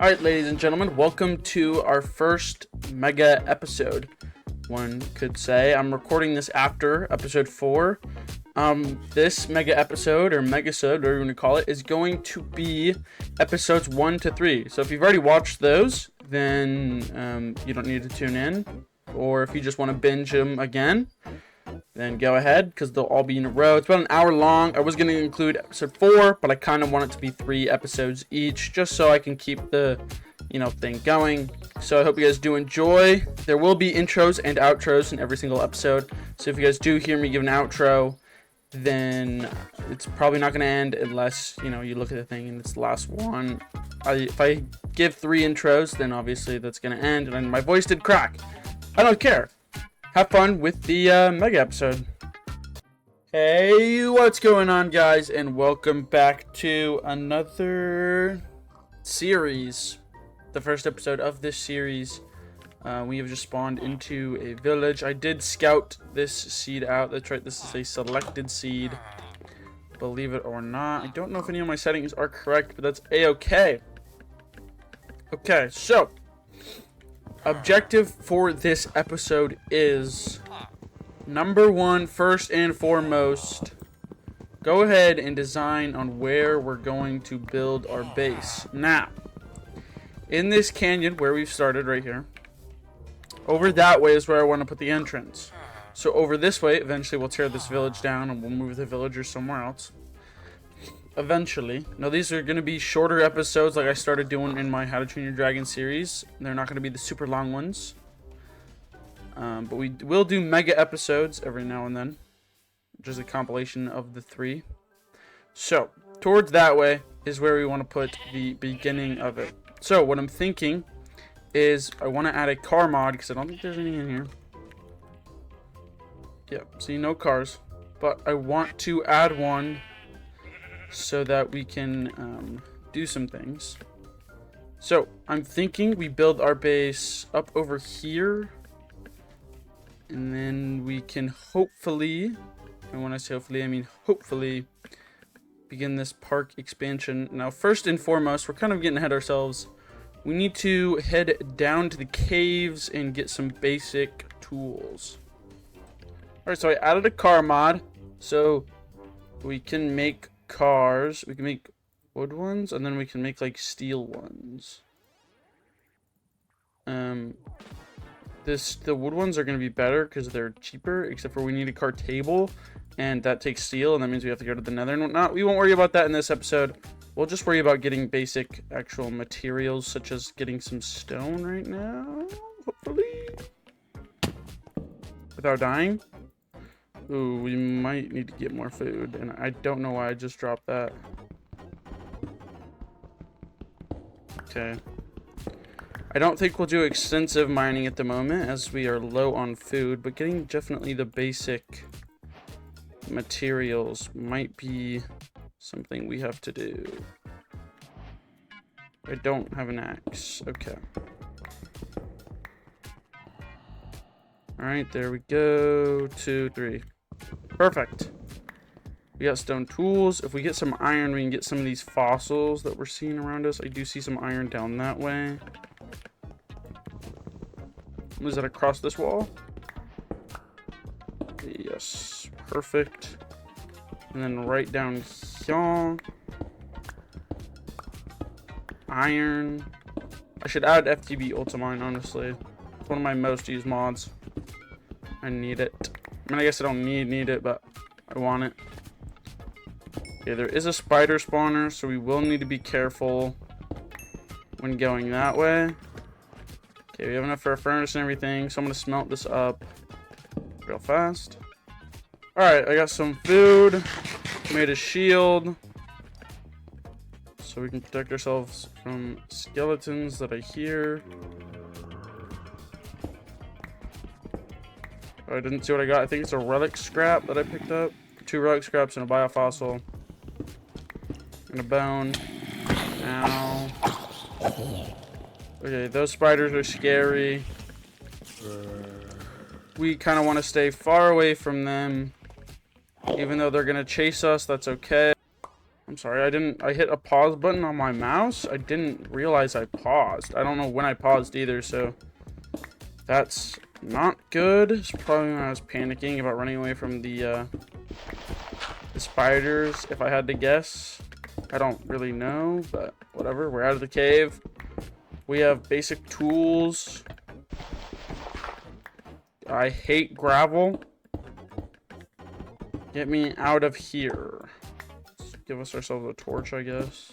Alright, ladies and gentlemen, welcome to our first mega episode, one could say. I'm recording this after episode 4. This mega episode, or Megasode, whatever you want to call it, is going to be episodes 1 to 3. So if you've already watched those, then you don't need to tune in. Or if you just want to binge them again, then go ahead, because they'll all be in a row. It's about an hour long. I was going to include episode 4, but I kind of want it to be 3 episodes each, just so I can keep the, thing going. So I hope you guys do enjoy. There will be intros and outros in every single episode. So if you guys do hear me give an outro, then it's probably not going to end unless, you look at the thing and it's the last one. If I give 3 intros, then obviously that's going to end, and my voice did crack. I don't care. Have fun with the mega episode. Hey, what's going on, guys, and welcome back to another series. The first episode of this series. We have just spawned into a village. I did scout this seed out. That's right, this is a selected seed. Believe it or not. I don't know if any of my settings are correct, but that's a-okay. Okay, so objective for this episode is number 1, first and foremost, go ahead and design on where we're going to build our base. Now, in this canyon where we've started right here, over that way is where I want to put the entrance. So over this way, eventually we'll tear this village down and we'll move the villagers somewhere else. Eventually. Now, these are going to be shorter episodes like I started doing in my How to Train Your Dragon series. They're not going to be the super long ones. But we will do mega episodes every now and then, which is a compilation of the 3. So, towards that way is where we want to put the beginning of it. So, what I'm thinking is I want to add a car mod, because I don't think there's any in here. Yep, see, no cars. But I want to add one so that we can do some things. So I'm thinking we build our base up over here, and then we can hopefully, and when I say hopefully, I mean hopefully, begin this park expansion. Now, first and foremost, we're kind of getting ahead of ourselves. We need to head down to the caves and get some basic tools. Alright, so I added a car mod, so we can make cars. We can make wood ones, and then we can make like steel ones. The wood ones are going to be better because they're cheaper, except for we need a car table, and that takes steel, and that means we have to go to the nether and whatnot. We won't worry about that in this episode. We'll just worry about getting basic actual materials, such as getting some stone right now, hopefully, without dying. Ooh, we might need to get more food, and I don't know why I just dropped that. Okay. I don't think we'll do extensive mining at the moment, as we are low on food, but getting definitely the basic materials might be something we have to do. I don't have an axe. Okay. Alright, there we go. 2, 3. Perfect. We got stone tools. If we get some iron, we can get some of these fossils that we're seeing around us. I do see some iron down that way. Was that across this wall? Yes. Perfect. And then right down here. Iron. I should add FTB Ultimine, honestly. It's one of my most used mods. I need it. I mean, I guess I don't need it, but I want it. Okay, there is a spider spawner, so we will need to be careful when going that way. Okay, we have enough for a furnace and everything, so I'm going to smelt this up real fast. Alright, I got some food. Made a shield, so we can protect ourselves from skeletons that I hear. I didn't see what I got. I think it's a relic scrap that I picked up. 2 relic scraps and a biofossil. And a bone. Ow. Okay, those spiders are scary. We kind of want to stay far away from them. Even though they're going to chase us, that's okay. I'm sorry, I hit a pause button on my mouse. I didn't realize I paused. I don't know when I paused either, so that's not good. It's probably when I was panicking about running away from the spiders, if I had to guess. I don't really know, but whatever. We're out of the cave. We have basic tools. I hate gravel. Get me out of here. Let's give ourselves a torch, I guess.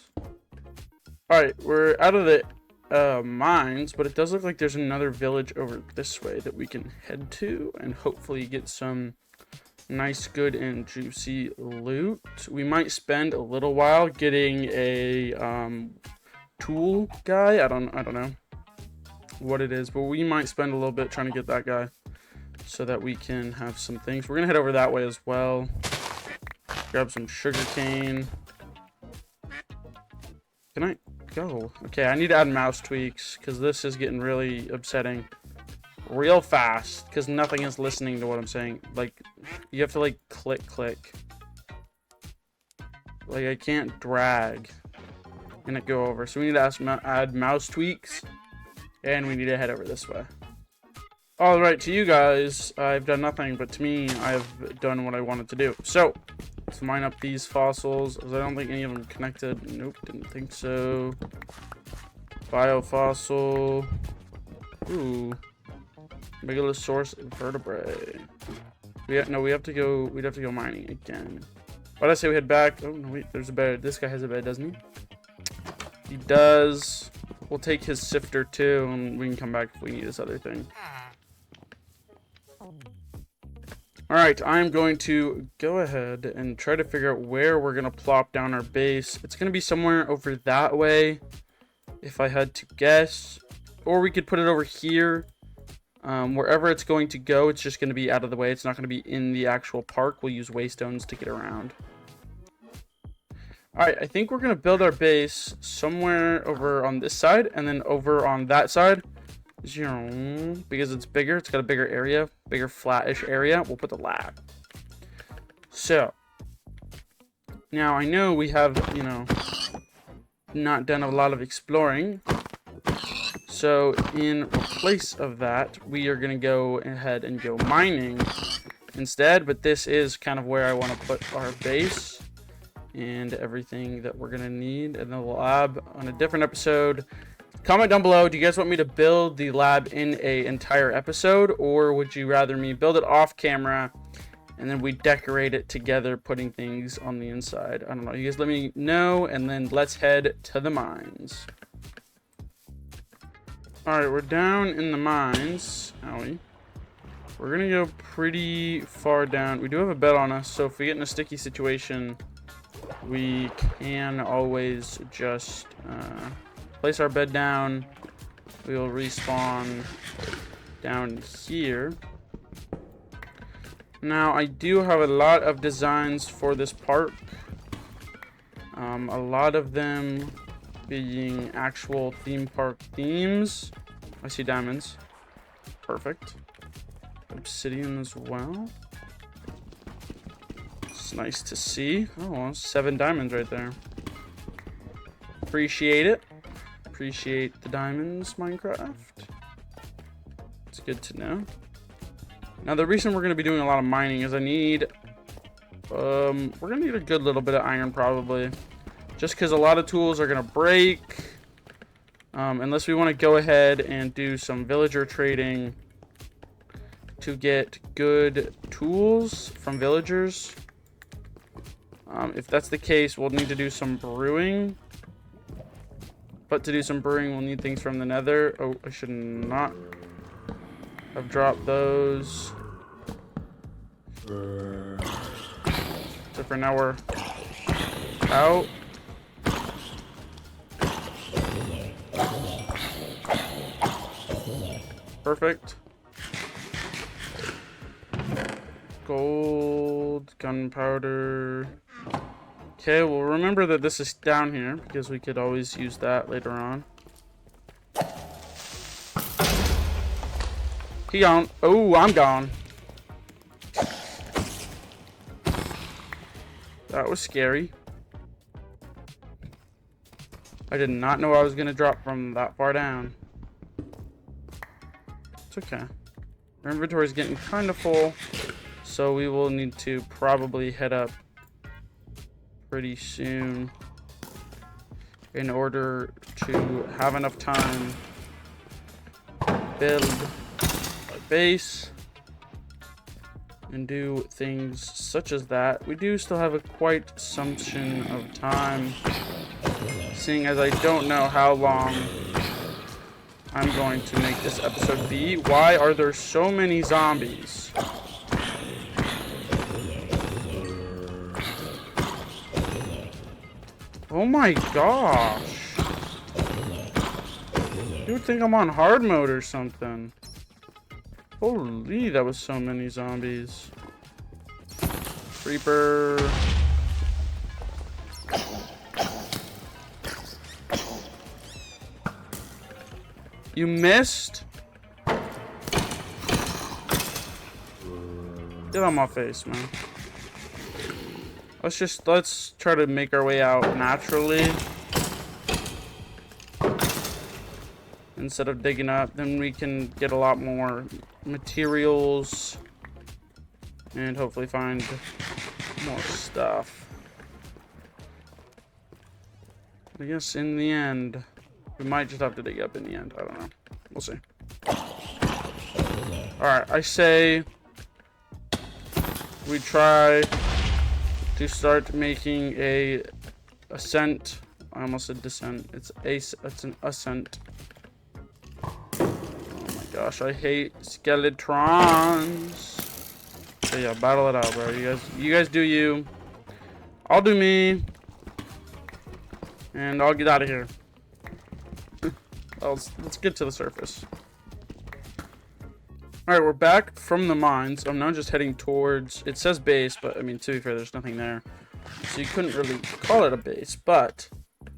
Alright, we're out of the mines, but it does look like there's another village over this way that we can head to and hopefully get some nice, good, and juicy loot. We might spend a little while getting a tool guy. I don't know what it is, but we might spend a little bit trying to get that guy so that we can have some things. We're gonna head over that way as well. Grab some sugar cane. Can I go? Okay, I need to add mouse tweaks because this is getting really upsetting real fast because nothing is listening to what I'm saying. Like, you have to like click. Like, I can't drag and it go over. So we need to add mouse tweaks, and we need to head over this way. All right, to you guys, I've done nothing, but to me, I've done what I wanted to do. So let's mine up these fossils. I don't think any of them connected. Nope, didn't think so. Biofossil. Ooh. Megalosaurus vertebrae. We have to go mining again. Why did I say we head back? Oh no, wait, there's a bed. This guy has a bed, doesn't he? He does. We'll take his sifter too, and we can come back if we need this other thing. Alright, I'm going to go ahead and try to figure out where we're going to plop down our base. It's going to be somewhere over that way, if I had to guess. Or we could put it over here. Wherever it's going to go, it's just going to be out of the way. It's not going to be in the actual park. We'll use waystones to get around. Alright, I think we're going to build our base somewhere over on this side, and then over on that side. Because it's bigger, it's got a bigger area, bigger flattish area. We'll put the lab. So, now I know we have, you know, not done a lot of exploring. So, in place of that, we are going to go ahead and go mining instead. But this is kind of where I want to put our base and everything that we're going to need in the lab on a different episode. Comment down below, do you guys want me to build the lab in an entire episode, or would you rather me build it off camera and then we decorate it together, putting things on the inside? I don't know. You guys let me know, and then let's head to the mines. Alright, we're down in the mines. Owie. We're going to go pretty far down. We do have a bed on us, so if we get in a sticky situation, we can always just place our bed down. We will respawn down here. Now, I do have a lot of designs for this park. A lot of them being actual theme park themes. I see diamonds. Perfect. Obsidian as well. It's nice to see. Oh, 7 diamonds right there. Appreciate it. Appreciate the diamonds, Minecraft. It's good to know. Now, the reason we're going to be doing a lot of mining is I need... we're going to need a good little bit of iron, probably. Just because a lot of tools are going to break. Unless we want to go ahead and do some villager trading to get good tools from villagers. If that's the case, we'll need to do some brewing. But to do some brewing, we'll need things from the nether. Oh, I should not have dropped those. So for now, we're out. Perfect. Gold, gunpowder. Okay, well, remember that this is down here because we could always use that later on. He gone. Oh, I'm gone. That was scary. I did not know I was going to drop from that far down. It's okay. Our inventory is getting kind of full, so we will need to probably head up pretty soon in order to have enough time to build our base and do things such as that. We do still have a quite assumption of time, seeing as I don't know how long I'm going to make this episode be. Why are there so many zombies? Oh my gosh. You would think I'm on hard mode or something. Holy, that was so many zombies. Creeper. You missed? Get on my face, man. Let's try to make our way out naturally. Instead of digging up, then we can get a lot more materials and hopefully find more stuff. I guess in the end, we might just have to dig up in the end. I don't know. We'll see. Alright, I say we try to start making a ascent. I almost said descent. It's an ascent. Gosh, I hate skeletons. So yeah, battle it out, bro. You guys do you. I'll do me. And I'll get out of here. Let's get to the surface. Alright, we're back from the mines. I'm now just heading towards... It says base, but I mean, to be fair, there's nothing there. So you couldn't really call it a base, but,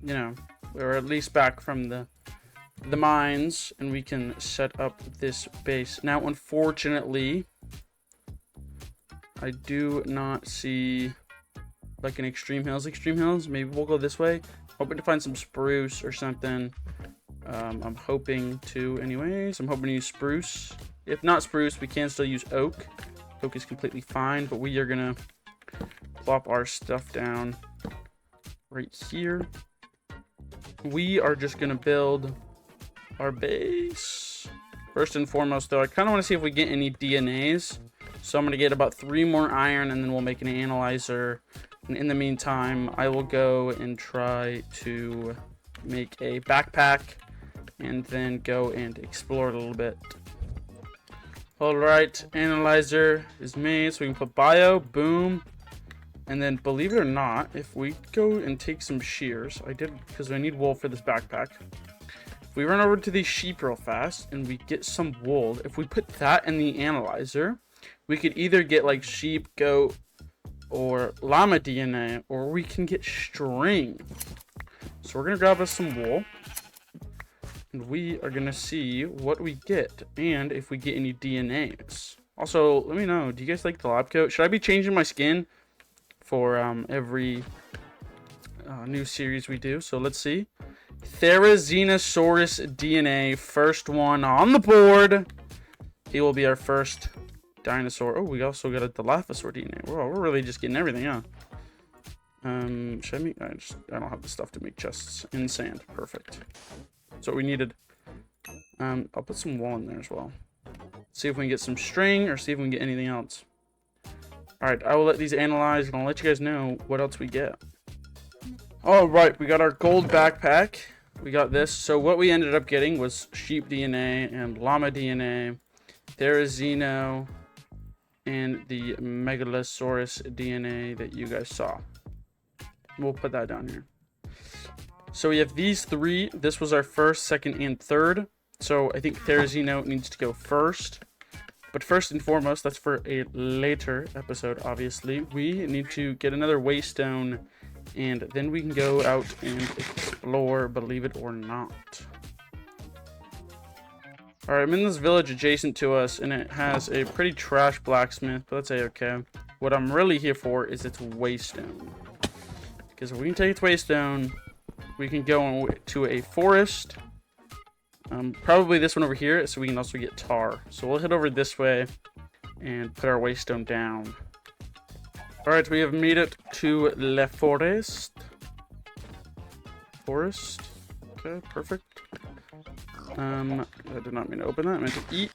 you know, we're at least back from the mines, and we can set up this base. Now, unfortunately, I do not see like an extreme hills. Maybe we'll go this way. Hoping to find some spruce or something. I'm hoping to, anyways. I'm hoping to use spruce. If not spruce, we can still use oak. Oak is completely fine, but we are gonna plop our stuff down right here. We are just gonna build our base. First and foremost, though, I kind of want to see if we get any DNAs. So I'm going to get about 3 more iron, and then we'll make an analyzer. And in the meantime, I will go and try to make a backpack and then go and explore a little bit. Alright, analyzer is made, so we can put bio, boom. And then, believe it or not, if we go and take some shears, I did, because I need wool for this backpack. If we run over to these sheep real fast and we get some wool, if we put that in the analyzer, we could either get like sheep, goat, or llama DNA, or we can get string. So we're going to grab us some wool, and we are going to see what we get and if we get any DNAs. Also, let me know, do you guys like the lab coat? Should I be changing my skin for every new series we do? So let's see. Dinosaurs DNA, first one on the board. He will be our first dinosaur. Oh, we also got a Dilophosaur DNA. Whoa, we're really just getting everything, huh? Should I make... I don't have the stuff to make chests in sand. Perfect. That's what we needed. I'll put some wool in there as well. See if we can get some string or see if we can get anything else. Alright, I will let these analyze and I'll let you guys know what else we get. Alright, we got our gold backpack. We got this. So what we ended up getting was sheep DNA and llama DNA, Therizino, and the Megalosaurus DNA that you guys saw. We'll put that down here. So we have these 3. This was our first, second, and third. So I think Therizino needs to go first. But first and foremost, that's for a later episode, obviously. We need to get another waystone, and then we can go out and explore, believe it or not. Alright, I'm in this village adjacent to us, and it has a pretty trash blacksmith, but that's a-okay. What I'm really here for is its waystone. Because if we can take its waystone, we can go to a forest. Probably this one over here, so we can also get tar. So we'll head over this way and put our waystone down. Alright, we have made it to La Forest. Forest. Okay, perfect. I did not mean to open that. I meant to eat.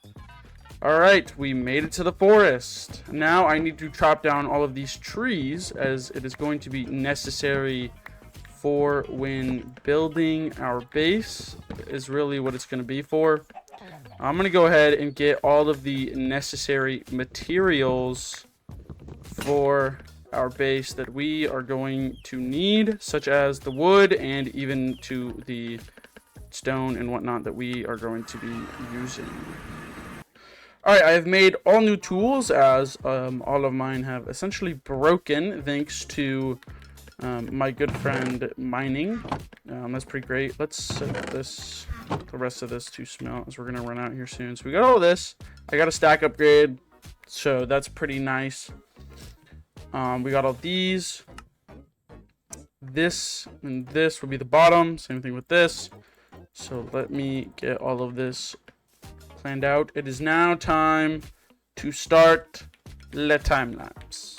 Alright, we made it to the forest. Now I need to chop down all of these trees, as it is going to be necessary for when building our base, is really what it's going to be for. I'm going to go ahead and get all of the necessary materials for our base that we are going to need, such as the wood and even to the stone and whatnot that we are going to be using. Alright, I have made all new tools, as all of mine have essentially broken thanks to my good friend mining. That's pretty great. Let's set the rest of this to smelt, as we're gonna run out here soon. So we got all of this. I got a stack upgrade, so that's pretty nice. We got all these. This and this will be the bottom. Same thing with this. So let me get all of this planned out. It is now time to start the time lapse.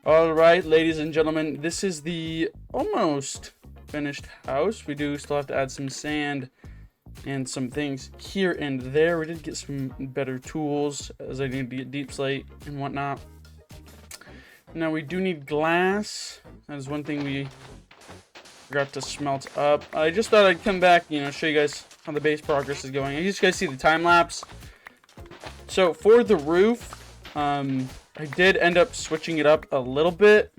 All right, ladies and gentlemen, this is the almost finished house. We do still have to add some sand and some things here and there. We did get some better tools, as I need to get deep slate and whatnot. Now we do need glass. That is one thing we forgot to smelt up. I just thought I'd come back, show you guys how the base progress is going. You guys see the time lapse. So for the roof, I did end up switching it up a little bit,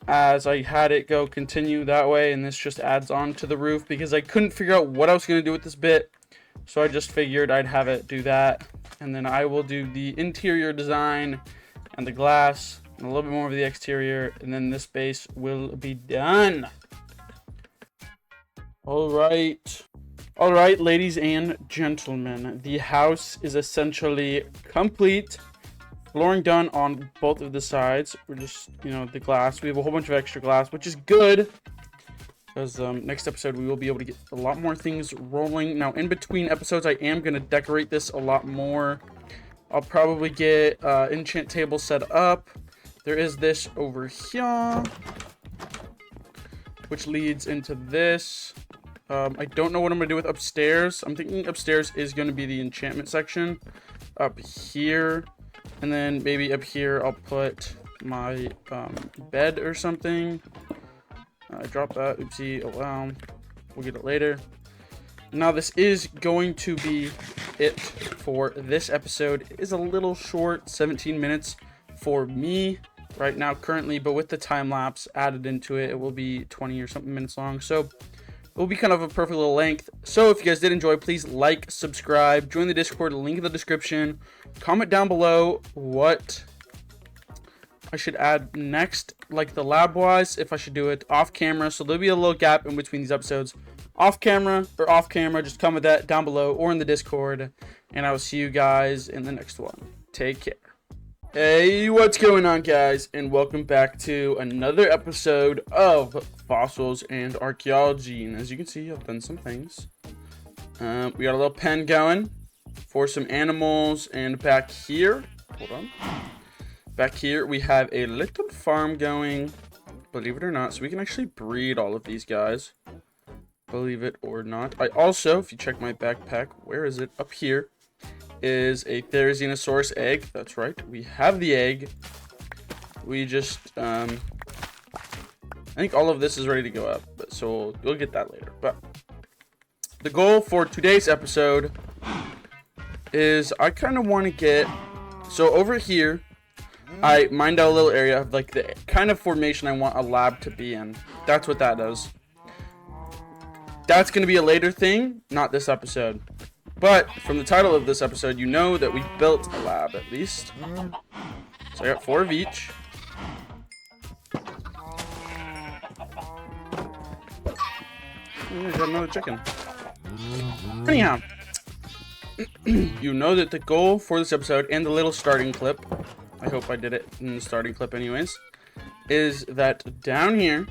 as I had it go continue that way, and this just adds on to the roof because I couldn't figure out what I was going to do with this bit. So I just figured I'd have it do that, and then I will do the interior design and the glass and a little bit more of the exterior, and then this base will be done. All right, ladies and gentlemen, the house is essentially complete. Flooring done on both of the sides. We're just, the glass. We have a whole bunch of extra glass, which is good, because next episode we will be able to get a lot more things rolling. Now, in between episodes, I am going to decorate this a lot more. I'll probably get enchant table set up. There is this over here, which leads into this. I don't know what I'm going to do with upstairs. I'm thinking upstairs is going to be the enchantment section up here. And then maybe up here, I'll put my bed or something. I dropped that. Oopsie. Oh, wow. We'll get it later. Now, this is going to be it for this episode. It is a little short, 17 minutes for me right now currently. But with the time lapse added into it, it will be 20 or something minutes long. So will be kind of a perfect little length. So if you guys did enjoy, please like, subscribe, join the Discord, link in the description. Comment down below what I should add next, like the lab wise, if I should do it off camera. So there'll be a little gap in between these episodes. Off camera, just comment that down below or in the Discord. And I will see you guys in the next one. Take care. Hey, what's going on, guys? And welcome back to another episode of Fossils and Archaeology. And as you can see, I've done some things. We got a little pen going for some animals. And back here, hold on. Back here, we have a little farm going, believe it or not. So we can actually breed all of these guys. Believe it or not. I also, if you check my backpack, where is it? Up here is a Dinosaurs egg. That's right. We have the egg. We just, I think all of this is ready to go up. But so we'll get that later. But the goal for today's episode is I kind of want to get, so over here, I mined out a little area of like the kind of formation I want a lab to be in. That's what that is. That's going to be a later thing, not this episode. But from the title of this episode, you know that we built a lab at least. So I got 4 of each. I got another chicken. Anyhow, you know that the goal for this episode and the little starting clip, I hope I did it in the starting clip anyways, is that down here,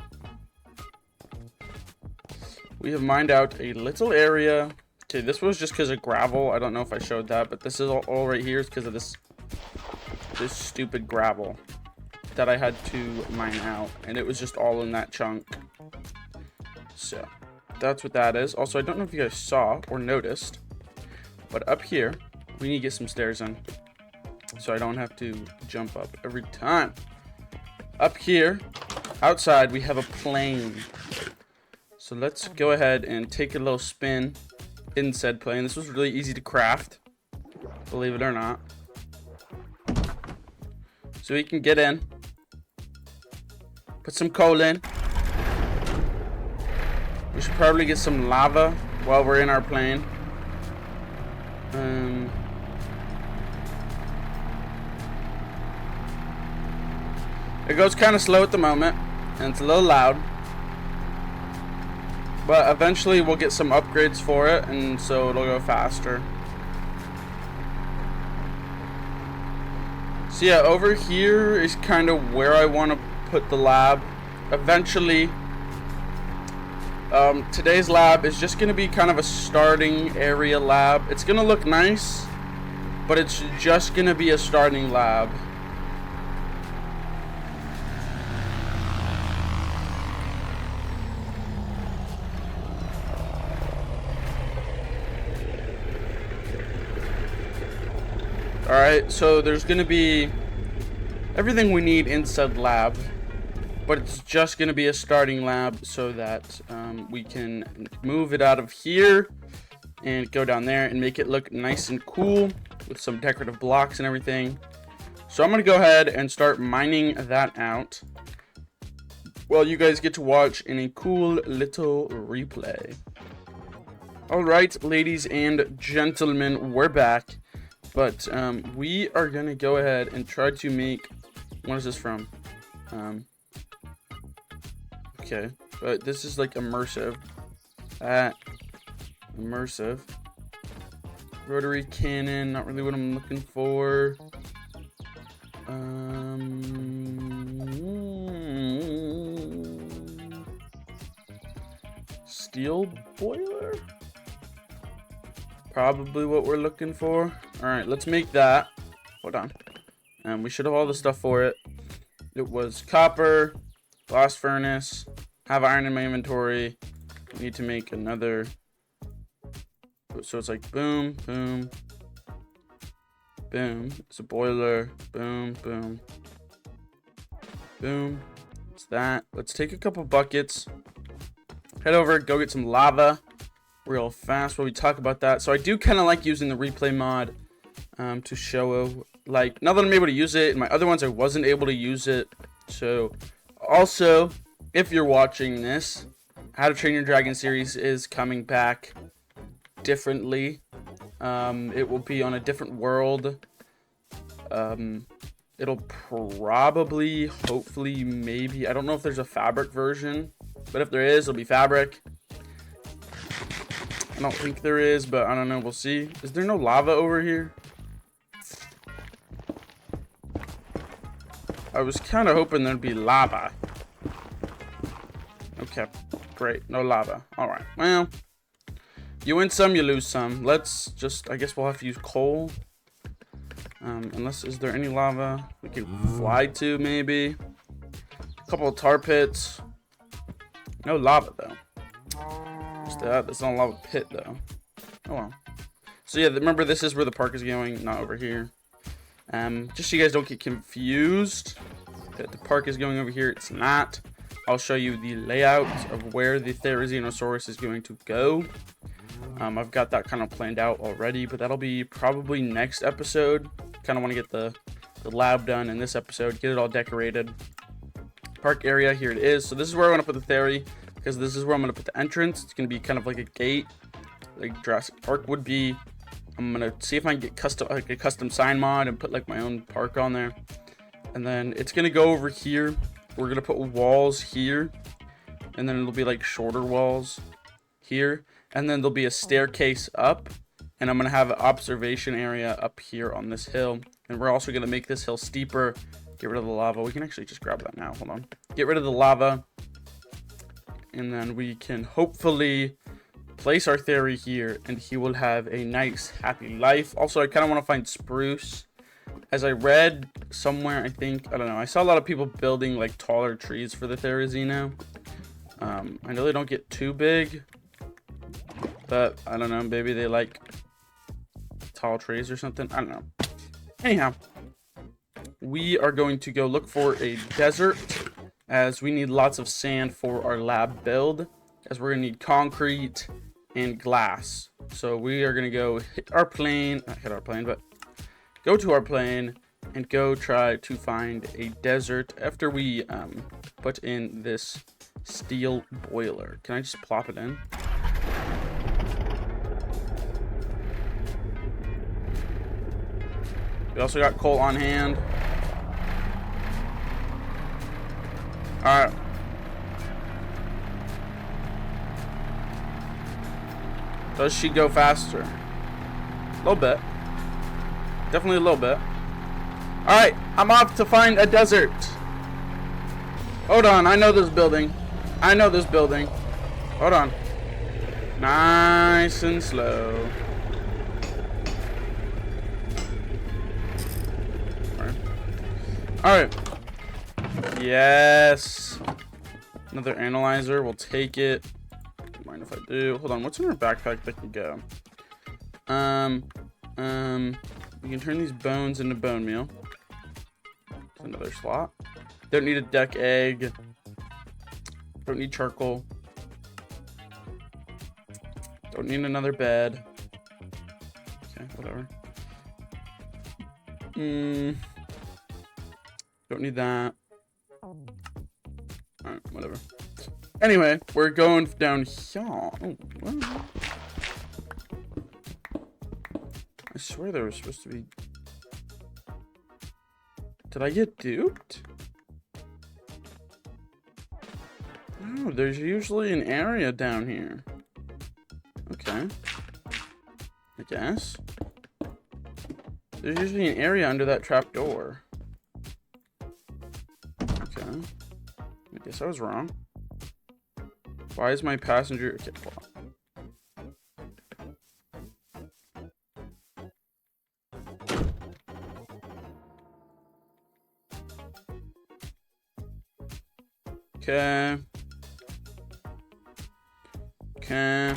we have mined out a little area. Okay, this was just because of gravel. I don't know if I showed that, but this is all right here is because of this stupid gravel that I had to mine out, and it was just all in that chunk. So that's what that is. Also, I don't know if you guys saw or noticed, but up here we need to get some stairs in, so I don't have to jump up every time. Up here, outside, we have a plane. So let's go ahead and take a little spin in said plane. This was really easy to craft, believe it or not. So we can get in, put some coal in. We should probably get some lava while we're in our plane. It goes kind of slow at the moment, and it's a little loud. But eventually we'll get some upgrades for it, and so it'll go faster. So yeah, over here is kind of where I want to put the lab. Eventually, today's lab is just going to be kind of a starting area lab. It's going to look nice, but it's just going to be a starting lab. Alright, so there's going to be everything we need in said lab, but it's just going to be a starting lab so that we can move it out of here and go down there and make it look nice and cool with some decorative blocks and everything. So I'm going to go ahead and start mining that out while you guys get to watch in a cool little replay. Alright, ladies and gentlemen, we're back. But we are going to go ahead and try to make, what is this from? Okay, but this is like immersive. Immersive. Rotary cannon, not really what I'm looking for. Steel boiler? Probably what we're looking for. Alright, let's make that. Hold on. We should have all the stuff for it. It was copper, blast furnace, have iron in my inventory. We need to make another. So it's like boom, boom, boom. It's a boiler. Boom, boom, boom. It's that. Let's take a couple buckets. Head over, go get some lava real fast while we talk about that. So I do kind of like using the replay mod to show, like, now that I'm able to use it. In my other ones I wasn't able to use it. So also, if you're watching this, How to Train Your Dragon series is coming back differently. It will be on a different world. It'll probably, hopefully, maybe, I don't know if there's a fabric version, but if there is, it'll be fabric. I don't think there is, but I don't know, we'll see. Is there no lava over here? I was kind of hoping there'd be lava. Okay, great, no lava. All right, well, you win some, you lose some. Let's just, I guess we'll have to use coal. Unless, is there any lava we can fly to, maybe? A couple of tar pits. No lava, though. Just that, that's not a lava pit, though. Oh, well. So, yeah, remember, this is where the park is going, not over here. Just so you guys don't get confused that the park is going over here, it's not. I'll show you the layout of where the Dinosaurs is going to go. I've got that kind of planned out already, but that'll be probably next episode. Kind of want to get the lab done in this episode, get it all decorated. Park area, here it is. So this is where I want to put the theory, because this is where I'm going to put the entrance. It's going to be kind of like a gate, like Jurassic Park would be. I'm going to see if I can get a custom sign mod and put like my own park on there. And then it's going to go over here. We're going to put walls here, and then it'll be like shorter walls here. And then there'll be a staircase up, and I'm going to have an observation area up here on this hill. And we're also going to make this hill steeper, get rid of the lava. We can actually just grab that now. Hold on. Get rid of the lava, and then we can hopefully place our theory here, and he will have a nice, happy life. Also, I kind of want to find spruce. As I read somewhere, I think, I don't know, I saw a lot of people building like taller trees for the Therizino. I know they don't get too big, but I don't know, maybe they like tall trees or something. I don't know. Anyhow, we are going to go look for a desert, as we need lots of sand for our lab build, as we're going to need concrete and glass. So we are going to go hit our plane, not hit our plane, but go to our plane and go try to find a desert after we put in this steel boiler. Can I just plop it in? We also got coal on hand. Alright. Does she go faster? A little bit. Definitely a little bit. Alright, I'm off to find a desert. Hold on, I know this building. I know this building. Hold on. Nice and slow. Alright. Yes. Another analyzer. We'll take it. Don't mind if I do. Hold on. What's in our backpack that can go? We can turn these bones into bone meal. There's another slot. Don't need a duck egg. Don't need charcoal. Don't need another bed. Okay, whatever. Don't need that. Alright, whatever. Anyway, we're going down here. Oh, what? I swear there was supposed to be... Did I get duped? No, there's usually an area down here. Okay. I guess. There's usually an area under that trap door. Okay. I guess I was wrong. Why is my passenger... Okay, hold on. Okay. Okay.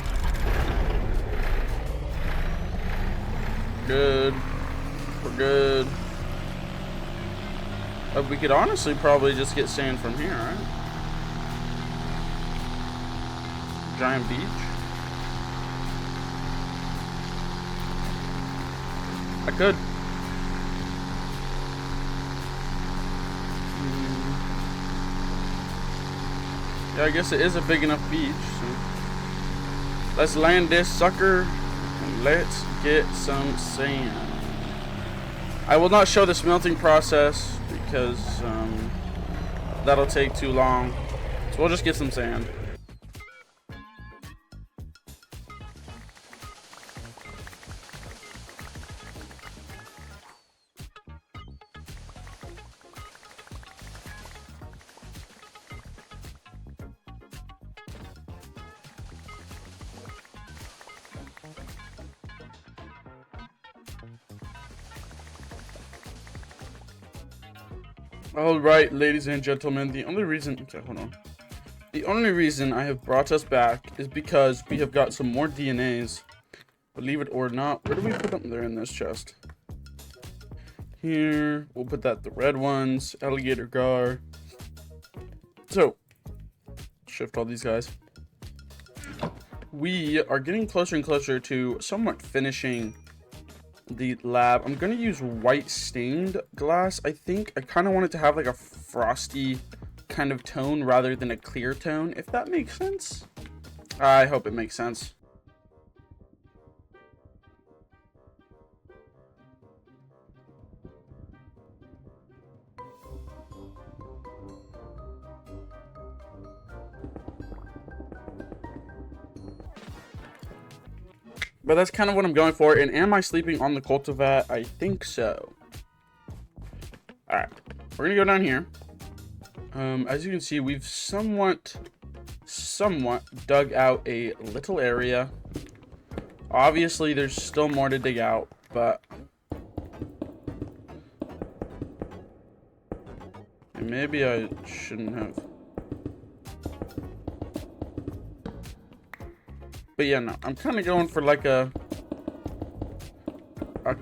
Good. We're good. We could honestly probably just get sand from here, right? Giant beach. I could. Yeah, I guess it is a big enough beach. So let's land this sucker and let's get some sand. I will not show the smelting process because that'll take too long. So we'll just get some sand. All right, ladies and gentlemen, the only reason I have brought us back is because we have got some more DNAs. Believe it or not, where do we put them? They're in this chest. Here, we'll put that the red ones, alligator gar. So, shift all these guys. We are getting closer and closer to somewhat finishing the lab. I'm gonna use white stained glass. I think I kind of want it to have like a frosty kind of tone rather than a clear tone, if that makes sense. I hope it makes sense. But that's kind of what I'm going for. And am I sleeping on the cultivat? I think so. Alright. We're going to go down here. As you can see, we've somewhat dug out a little area. Obviously, there's still more to dig out, but maybe I shouldn't have. But yeah, no, I'm kind of going for like a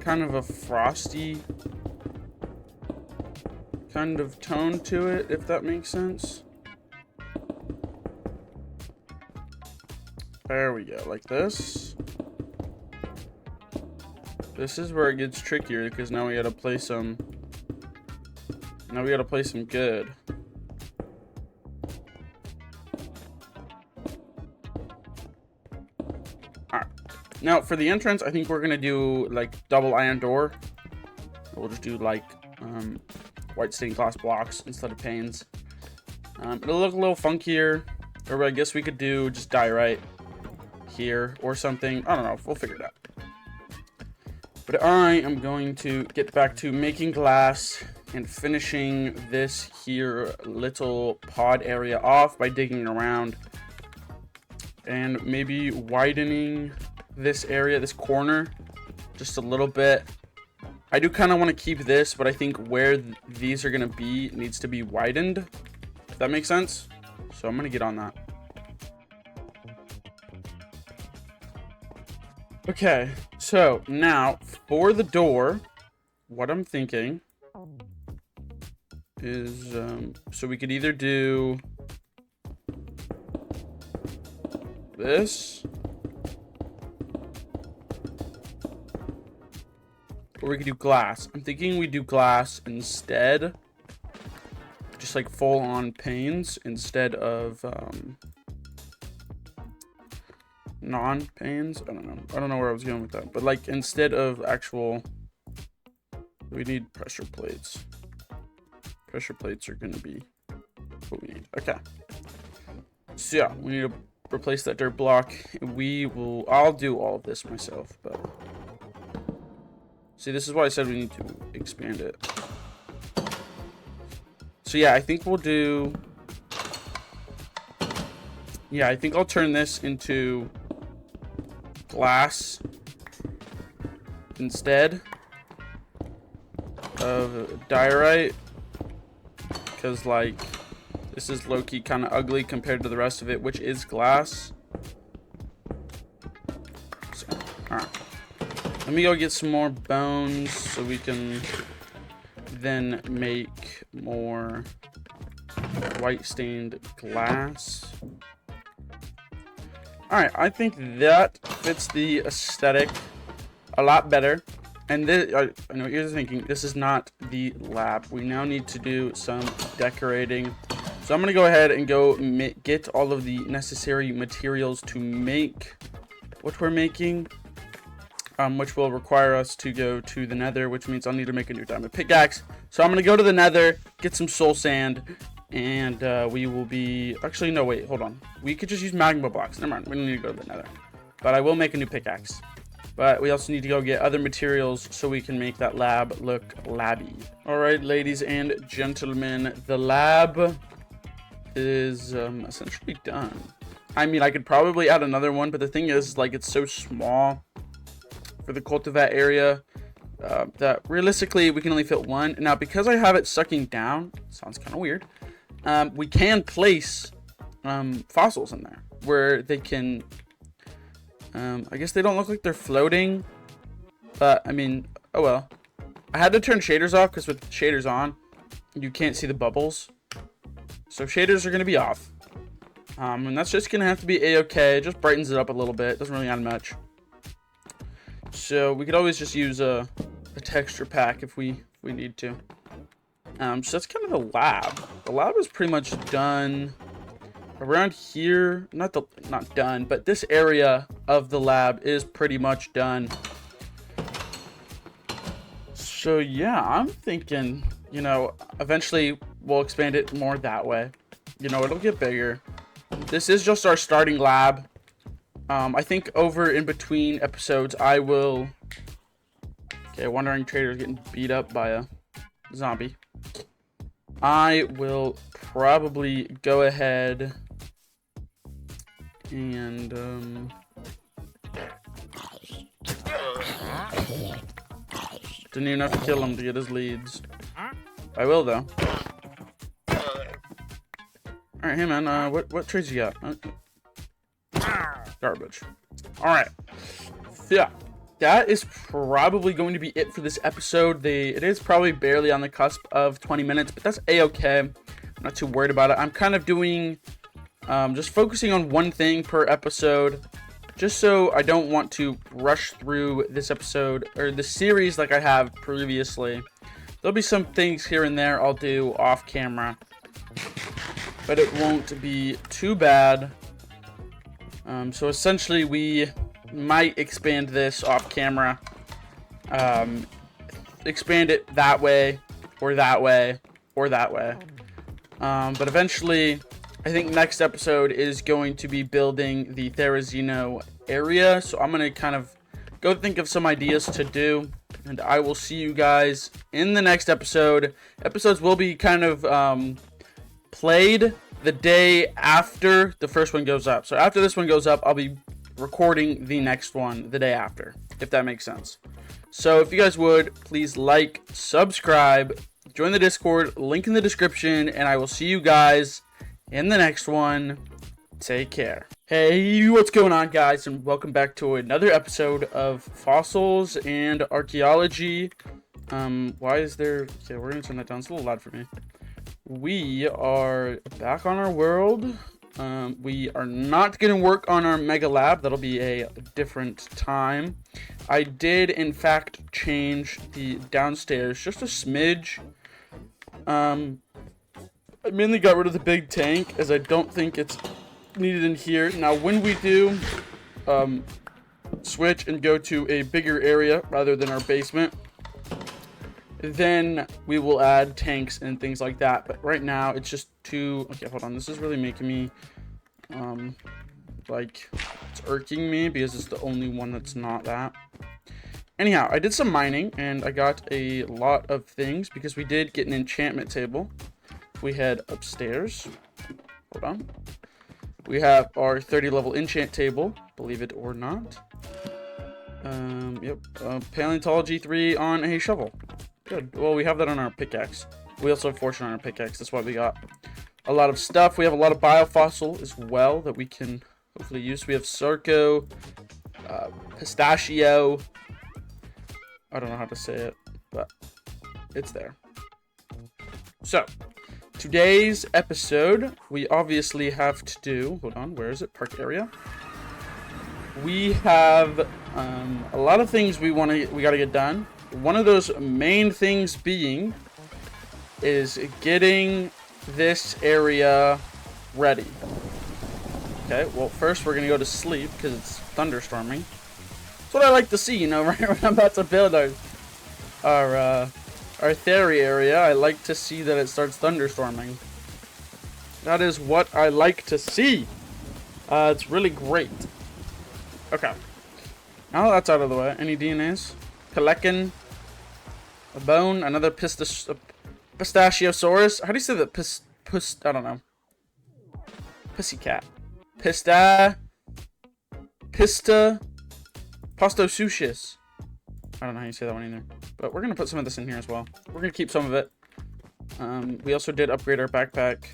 kind of a frosty kind of tone to it, if that makes sense. There we go, like this. This is where it gets trickier because now we gotta play some. Now we gotta play some good. Now, for the entrance, I think we're going to do, like, double iron door. We'll just do, like, white stained glass blocks instead of panes. It'll look a little funkier. Or I guess we could do just diorite here or something. I don't know. We'll figure it out. But I am going to get back to making glass and finishing this here little pod area off by digging around. And maybe widening this area, this corner, just a little bit. I do kind of want to keep this, but I think where these are going to be needs to be widened, if that makes sense. So I'm going to get on that. Okay, so now for the door, what I'm thinking is, so we could either do this, or we could do glass. I'm thinking we do glass instead. Just like full on panes instead of non-panes. I don't know where I was going with that. But like instead of actual, we need pressure plates. Pressure plates are gonna be what we need. Okay. So yeah, we need to replace that dirt block. I'll do all of this myself, but see, this is why I said we need to expand it. So yeah, I think we'll do, yeah, I think I'll turn this into glass instead of diorite, because like this is low-key kind of ugly compared to the rest of it, which is glass. So, all right. Let me go get some more bones so we can then make more white stained glass. Alright, I think that fits the aesthetic a lot better. And this, I know what you're thinking, this is not the lab. We now need to do some decorating So I'm going to go ahead and go get all of the necessary materials to make what we're making. Which will require us to go to the nether, which means I'll need to make a new diamond pickaxe. So I'm going to go to the nether, get some soul sand, and we will be... Actually, no, wait, hold on. We could just use magma blocks. Never mind, we don't need to go to the nether. But I will make a new pickaxe. But we also need to go get other materials so we can make that lab look labby. Alright, ladies and gentlemen, the lab is essentially done. I mean, I could probably add another one, but the thing is, like, it's so small for the cultivat area that realistically we can only fit one. Now, because I have it sucking down, sounds kind of weird, we can place fossils in there where they can I guess they don't look like they're floating, but I mean, oh well. I had to turn shaders off because with shaders on you can't see the bubbles, so shaders are going to be off, and that's just gonna have to be a-okay. It just brightens it up a little bit, doesn't really add much. So we could always just use a texture pack if we need to. So that's kind of the lab. The lab is pretty much done around here. Not done, but this area of the lab is pretty much done. So yeah, I'm thinking, you know, eventually we'll expand it more that way. You know, it'll get bigger. This is just our starting lab. I think over in between episodes, I will... Okay, Wandering Trader's getting beat up by a zombie. I will probably go ahead and... Didn't even have to kill him to get his leads. I will, though. Alright, hey man, what trades you got? Garbage. Alright. Yeah. That is probably going to be it for this episode. It is probably barely on the cusp of 20 minutes, but that's a-okay. I'm not too worried about it. I'm kind of doing, just focusing on one thing per episode, just so I don't want to rush through this episode, or the series like I have previously. There'll be some things here and there I'll do off camera, but it won't be too bad. So essentially we might expand this off camera, expand it that way, or that way, or that way. But eventually, I think next episode is going to be building the Therizino area. So I'm going to kind of go think of some ideas to do, and I will see you guys in the next episode. Episodes will be kind of played the day after the first one goes up. So after this one goes up, I'll be recording the next one the day after, if that makes sense. So if you guys would, please like, subscribe, join the Discord, link in the description, and I will see you guys in the next one. Take care. Hey, what's going on, guys, and welcome back to another episode of Fossils and Archaeology. Why is there... Okay, we're gonna turn that down. It's a little loud for me. We are back on our world. We are not going to work on our mega lab. That'll be a different time. I did, in fact, change the downstairs just a smidge. I mainly got rid of the big tank, as I don't think it's needed in here. Now, when we do switch and go to a bigger area rather than our basement, then we will add tanks and things like that. But right now, it's just too... Okay, hold on. This is really making me... like, it's irking me because it's the only one that's not that. Anyhow, I did some mining, and I got a lot of things because we did get an enchantment table. We head upstairs. Hold on. We have our 30 level enchant table, believe it or not. Yep. Paleontology 3 on a shovel. Good. Well, we have that on our pickaxe. We also have fortune on our pickaxe. That's why we got a lot of stuff. We have a lot of biofossil as well that we can hopefully use. We have Sarco, pistachio. I don't know how to say it, but it's there. So, today's episode, we obviously have to do... Hold on, where is it? Park area. We have a lot of things we gotta get done. One of those main things being is getting this area ready. Okay, well, first we're gonna go to sleep because it's thunderstorming. That's what I like to see, you know, right when I'm about to build our theory area. I like to see that it starts thunderstorming. That is what I like to see. It's really great. Okay. Now that's out of the way. Any DNAs? Pelecan. A bone. Another Pistachiosaurus. How do you say that? I don't know. Pussycat. Pastosuchus. I don't know how you say that one either. But we're going to put some of this in here as well. We're going to keep some of it. We also did upgrade our backpack.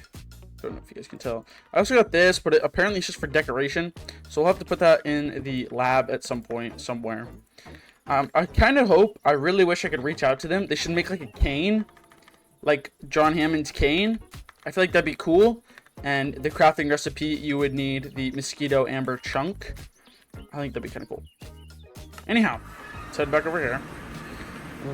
Don't know if you guys can tell. I also got this, but apparently it's just for decoration. So we'll have to put that in the lab at some point, somewhere. I kind of hope, I really wish I could reach out to them. They should make like a cane. Like John Hammond's cane. I feel like that'd be cool. And the crafting recipe, you would need the mosquito amber chunk. I think that'd be kind of cool. Anyhow, let's head back over here.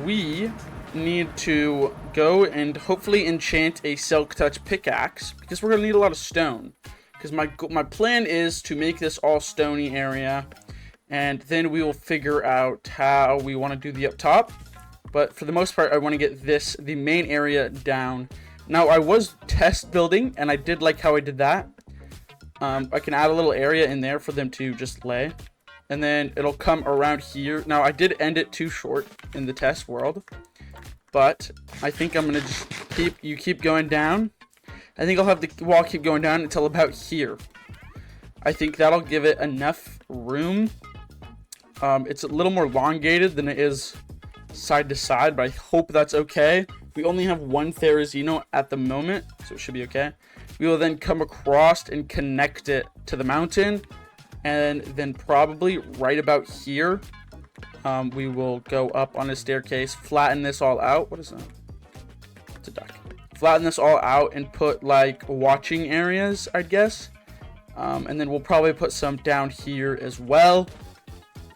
We need to go and hopefully enchant a silk touch pickaxe because we're gonna need a lot of stone. Because my plan is to make this all stony area, and then we will figure out how we want to do the up top. But for the most part, I want to get the main area down. Now I was test building, and I did like how I did that. I can add a little area in there for them to just lay, and then it'll come around here. Now I did end it too short in the test world. But I think I'm going to just keep going down. I think I'll have the wall keep going down until about here. I think that'll give it enough room. It's a little more elongated than it is side to side, but I hope that's okay. We only have one Therizino at the moment, so it should be okay. We will then come across and connect it to the mountain. And then probably right about here, we will go up on a staircase, flatten this all out. What is that? It's a duck. Flatten this all out and put like watching areas, I guess. And then we'll probably put some down here as well.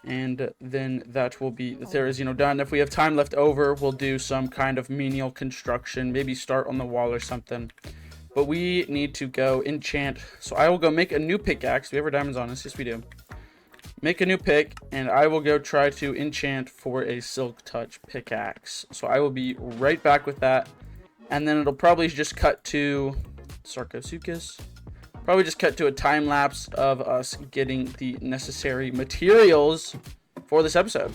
And then that will be the Therizino done. If we have time left over, we'll do some kind of menial construction. Maybe start on the wall or something. But we need to go enchant. So I will go make a new pickaxe. Do we have our diamonds on us? Yes, we do. Make a new pick, and I will go try to enchant for a silk touch pickaxe. So I will be right back with that. And then it'll probably just cut to Sarcosuchus. Probably just cut to a time lapse of us getting the necessary materials for this episode.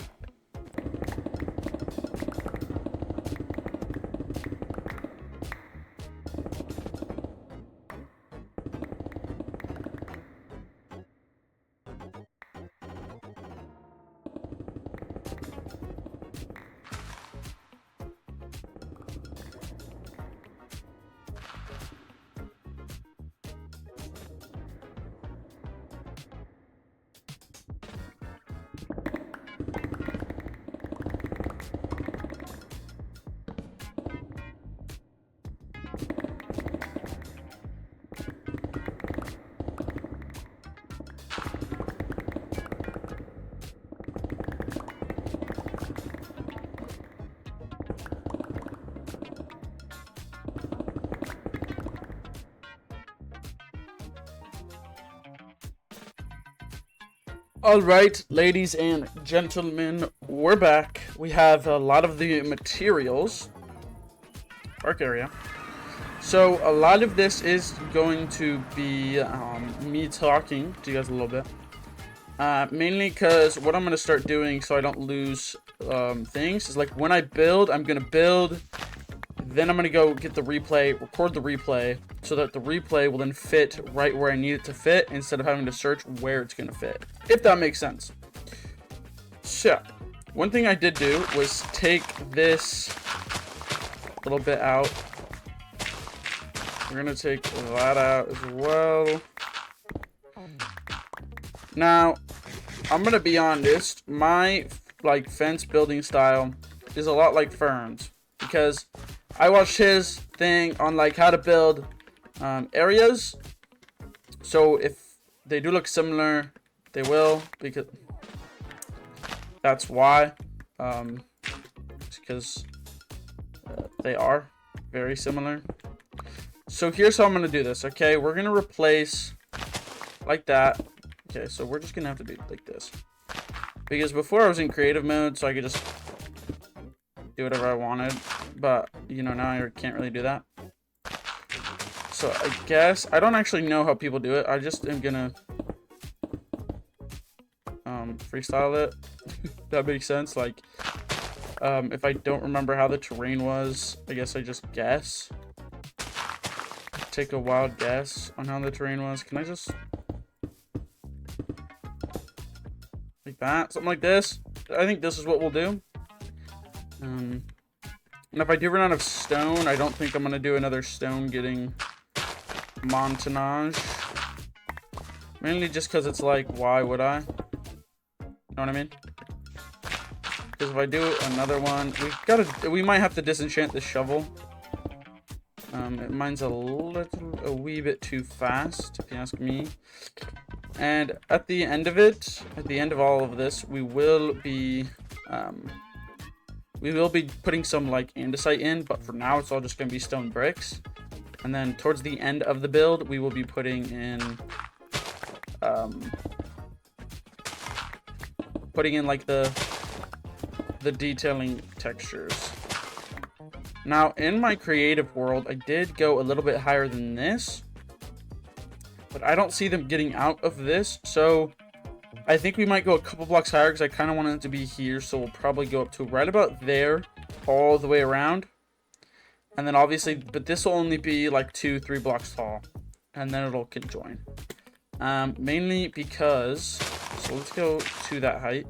Alright, ladies and gentlemen, we're back. We have a lot of the materials. Park area. So, a lot of this is going to be me talking to you guys a little bit. Mainly because what I'm going to start doing so I don't lose things is like when I build, I'm going to build. Then I'm going to go get the replay, record the replay, so that the replay will then fit right where I need it to fit instead of having to search where it's going to fit. If that makes sense. So, one thing I did do was take this little bit out. We're going to take that out as well. Now, I'm going to be honest, my fence building style is a lot like Fern's, because I watched his thing on how to build areas. So if they do look similar, they will, because that's why. It's because they are very similar. So here's how I'm going to do this, okay? We're going to replace like that. Okay, so we're just going to have to do like this. Because before I was in creative mode, so I could just do whatever I wanted. But, you know, now I can't really do that. So I guess, I don't actually know how people do it. I just am going to freestyle it. That makes sense. Like, if I don't remember how the terrain was, I guess I just guess. Take a wild guess on how the terrain was. Can I just like that? Something like this? I think this is what we'll do. And if I do run out of stone, I don't think I'm gonna do another stone getting montage. Mainly just because it's like, why would I? You know what I mean? Because if I do another one, we might have to disenchant this shovel. Mine's a wee bit too fast, if you ask me. And at the end of it, at the end of all of this, we will be putting some like andesite in, but for now it's all just going to be stone bricks. And then towards the end of the build, we will be putting in like the detailing textures. Now, in my creative world, I did go a little bit higher than this, but I don't see them getting out of this, so I think we might go a couple blocks higher because I kind of want it to be here, so we'll probably go up to right about there, all the way around, and then obviously, but this will only be like 2-3 blocks tall, and then it'll conjoin. Mainly because, so let's go to that height.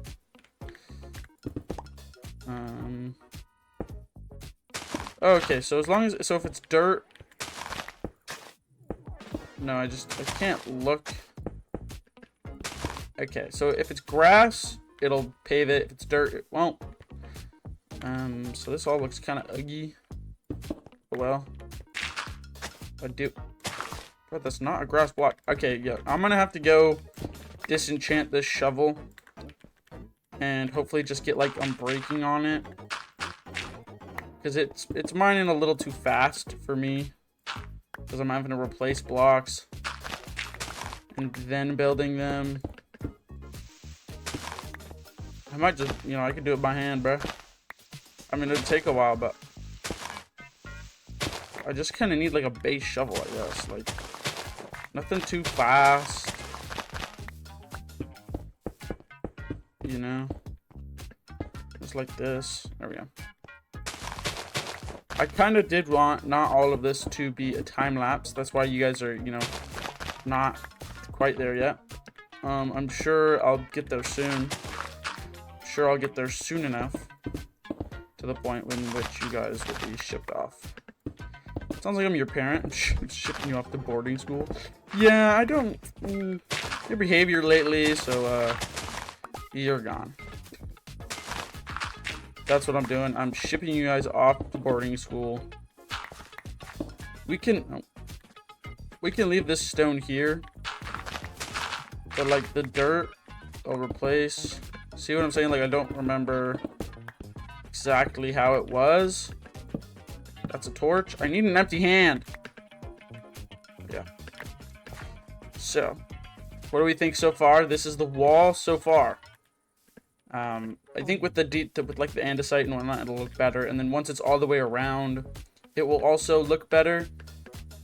Okay, so as long as, so if it's dirt, no, I can't look. Okay, so if it's grass, it'll pave it. If it's dirt, it won't. So this all looks kind of ugly. Well, but that's not a grass block. Okay, yeah, I'm gonna have to go disenchant this shovel and hopefully just get like unbreaking on it. Because it's mining a little too fast for me. Because I'm having to replace blocks. And then building them. I might just, you know, I could do it by hand, bro. I mean, it'll take a while, but I just kind of need like a base shovel, I guess. Like, nothing too fast. You know? Just like this. There we go. I kind of did want not all of this to be a time lapse. That's why you guys are, you know, not quite there yet. I'm sure I'll get there soon. Sure, I'll get there soon enough to the point in which you guys will be shipped off. Sounds like I'm your parent. I'm shipping you off to boarding school. Yeah, I don't. Your behavior lately, so you're gone. That's what I'm doing. I'm shipping you guys off to boarding school. We can leave this stone here, but like the dirt, I'll replace. See what I'm saying? Like I don't remember exactly how it was. That's a torch. I need an empty hand. Yeah. So, what do we think so far? This is the wall so far. I think with with like the andesite and whatnot, it'll look better. And then once it's all the way around, it will also look better.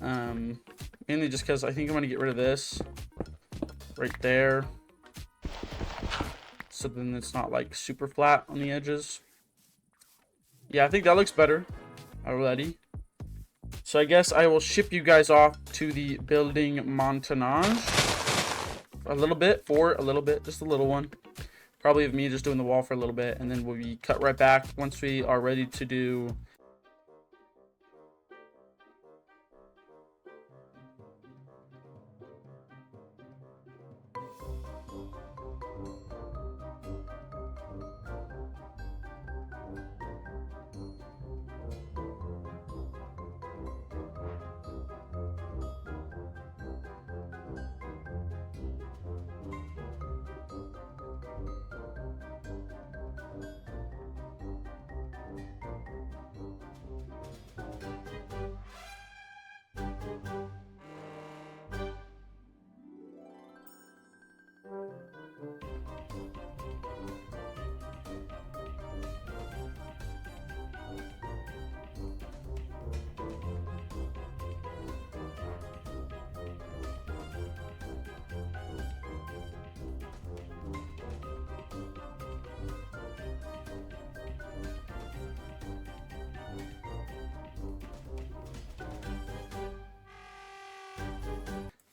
Mainly just because I think I'm gonna get rid of this right there, so then it's not like super flat on the edges. Yeah, I think that looks better already. So I guess I will ship you guys off to the building montage a little bit, just a little one. Probably of me just doing the wall for a little bit, and then we'll be cut right back once we are ready to do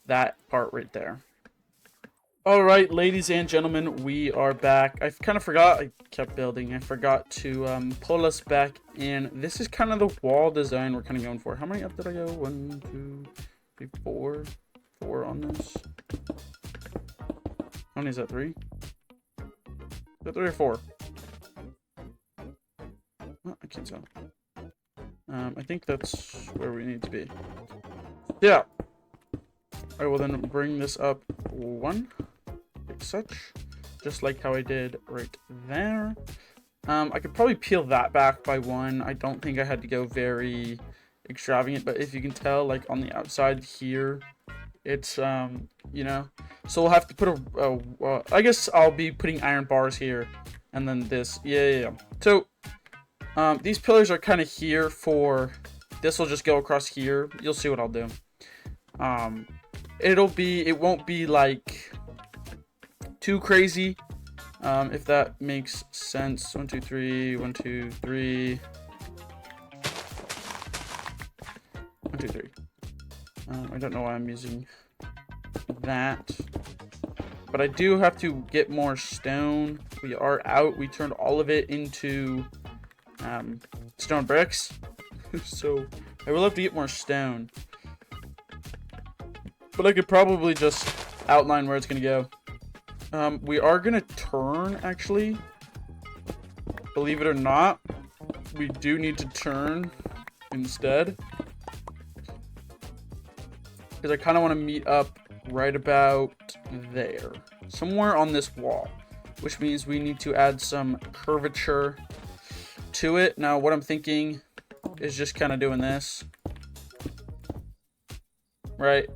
that part right there. All right, ladies and gentlemen, we are back. I kind of forgot. I kept building. I forgot to pull us back in. This is kind of the wall design we're kind of going for. How many up did I go? 1, 2, 3, 4. 4 on this. How many is that? 3? Is that 3 or 4? Oh, I can't tell. I think that's where we need to be. Yeah. I will then bring this up 1. Like such. Just like how I did right there. I could probably peel that back by 1. I don't think I had to go very extravagant, but if you can tell, like on the outside here, it's you know, so we'll have to put I guess I'll be putting iron bars here, and then this. Yeah. So these pillars are kind of here for this. Will just go across here. You'll see what I'll do. It won't be like too crazy, if that makes sense. 1, 2, 3. 1, 2, 3. 1, 2, 3. I don't know why I'm using that, but I do have to get more stone. We are out. We turned all of it into stone bricks, so I will have to get more stone. But I could probably just outline where it's gonna go. We are gonna turn, actually. Believe it or not, we do need to turn instead, because I kind of want to meet up right about there, somewhere on this wall, which means we need to add some curvature to it. Now, what I'm thinking is just kind of doing this, right?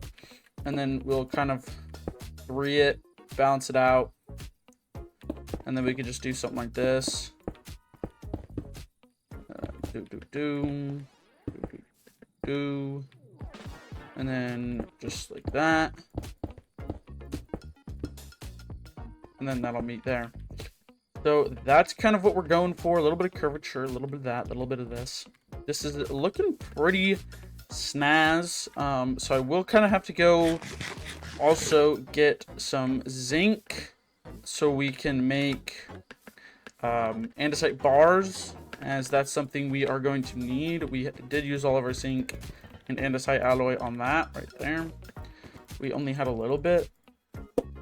And then we'll kind of 3 it, balance it out, and then we could just do something like this. And then just like that. And then that'll meet there. So that's kind of what we're going for. A little bit of curvature, a little bit of that, a little bit of this. This is looking pretty snaz. So I will kind of have to go also get some zinc so we can make andesite bars, as that's something we are going to need. We did use all of our zinc and andesite alloy on that right there. We only had a little bit,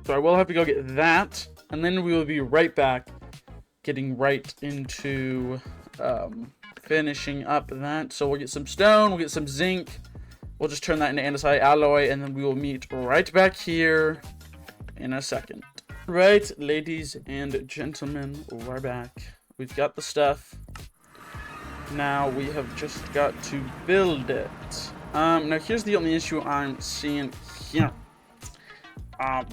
so I will have to go get that, and then we will be right back getting right into finishing up that. So we'll get some stone, we'll get some zinc, we'll just turn that into andesite alloy, and then we will meet right back here in a second. Right, ladies and gentlemen, we're back. We've got the stuff. Now we have just got to build it. Now here's the only issue I'm seeing here.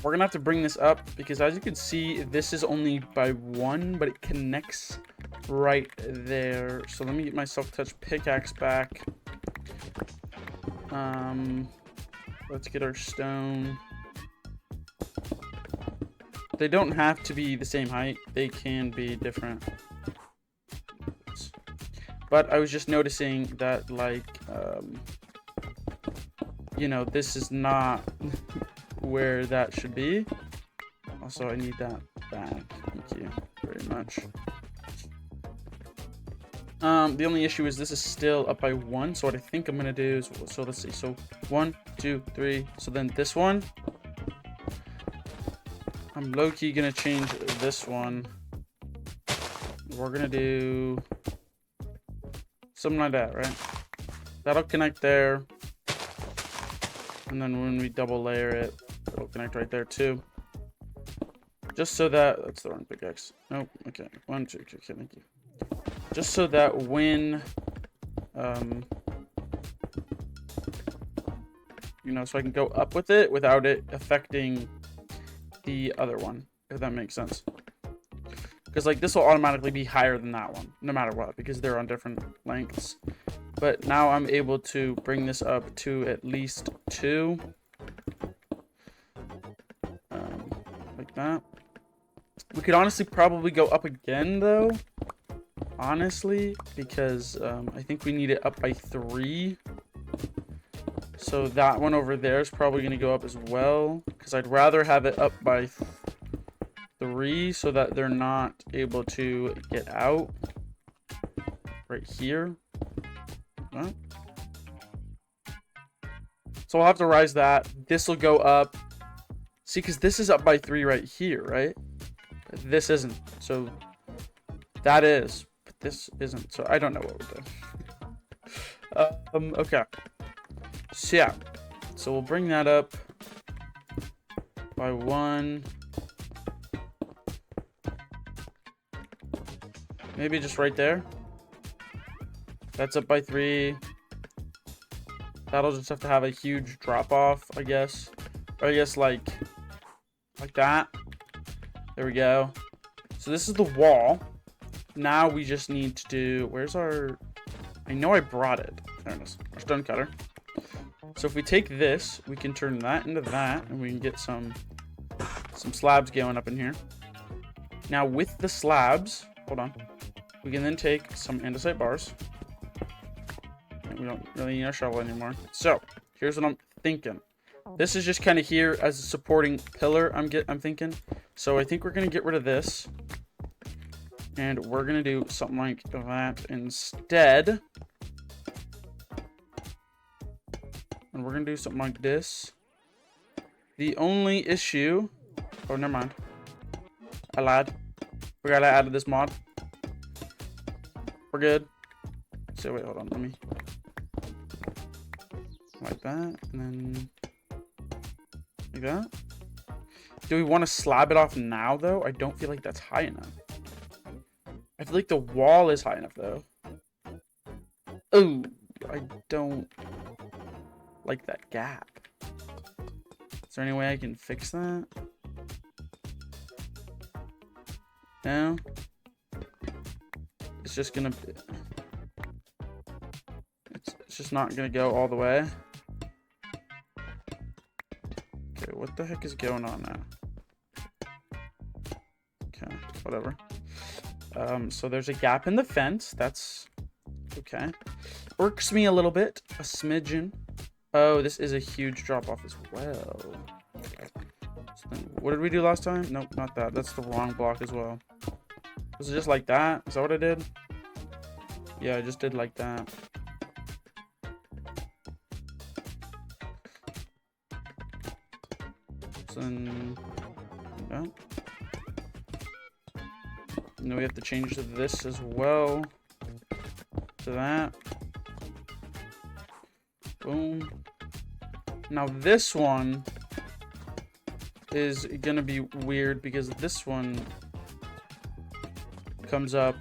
We're gonna have to bring this up, because as you can see, this is only by 1, but it connects right there. So let me get my self-touch pickaxe back. Let's get our stone. They don't have to be the same height. They can be different. But I was just noticing that, like, you know, this is not where that should be. Also, I need that back. Thank you very much. The only issue is this is still up by 1. So what I think I'm going to do is, so let's see. So 1, 2, 3. So then this one, I'm low-key going to change this one. We're going to do something like that, right? That'll connect there. And then when we double layer it, it'll connect right there too. Just so that, that's the wrong pickaxe. Nope, okay. 1, 2, okay, thank you. Just so that when, you know, so I can go up with it without it affecting the other one, if that makes sense. Because, like, this will automatically be higher than that one, no matter what, because they're on different lengths. But now I'm able to bring this up to at least 2. Like that. We could honestly probably go up again, though. Honestly, because I think we need it up by 3. So that one over there is probably going to go up as well, because I'd rather have it up by 3 so that they're not able to get out. Right here. Huh? So I'll have to rise that. This will go up. See, because this is up by 3 right here, right? This isn't. So that is. But this isn't. So I don't know what we're doing. Okay. So yeah. So we'll bring that up by 1. Maybe just right there. That's up by 3. That'll just have to have a huge drop off, I guess. Or I guess like that. There we go. So this is the wall. Now we just need to do, where's our, I know I brought it. There it is, our stone cutter. So if we take this, we can turn that into that, and we can get some slabs going up in here. Now with the slabs, hold on, we can then take some andesite bars. We don't really need our shovel anymore. So here's what I'm thinking. This is just kind of here as a supporting pillar. I'm thinking. So I think we're gonna get rid of this, and we're gonna do something like that instead. And we're gonna do something like this. The only issue. Oh, never mind. I lied. Forgot I added this mod. We're good. So wait, hold on. Let me. Like that, and then like that. Do we want to slab it off now, though? I don't feel like that's high enough. I feel like the wall is high enough, though. Oh, I don't like that gap. Is there any way I can fix that? No? It's just gonna be... It's just not gonna go all the way. Okay, what the heck is going on now? Okay, whatever. So there's a gap in the fence. That's okay. Irks me a little bit, a smidgen. Oh, this is a huge drop off as well. So then, what did we do last time? Nope, not that. That's the wrong block as well. Was it just like that? Is that what I did? Yeah, I just did like that. And yeah. And then we have to change this as well to that. Boom. Now this one is gonna be weird because this one comes up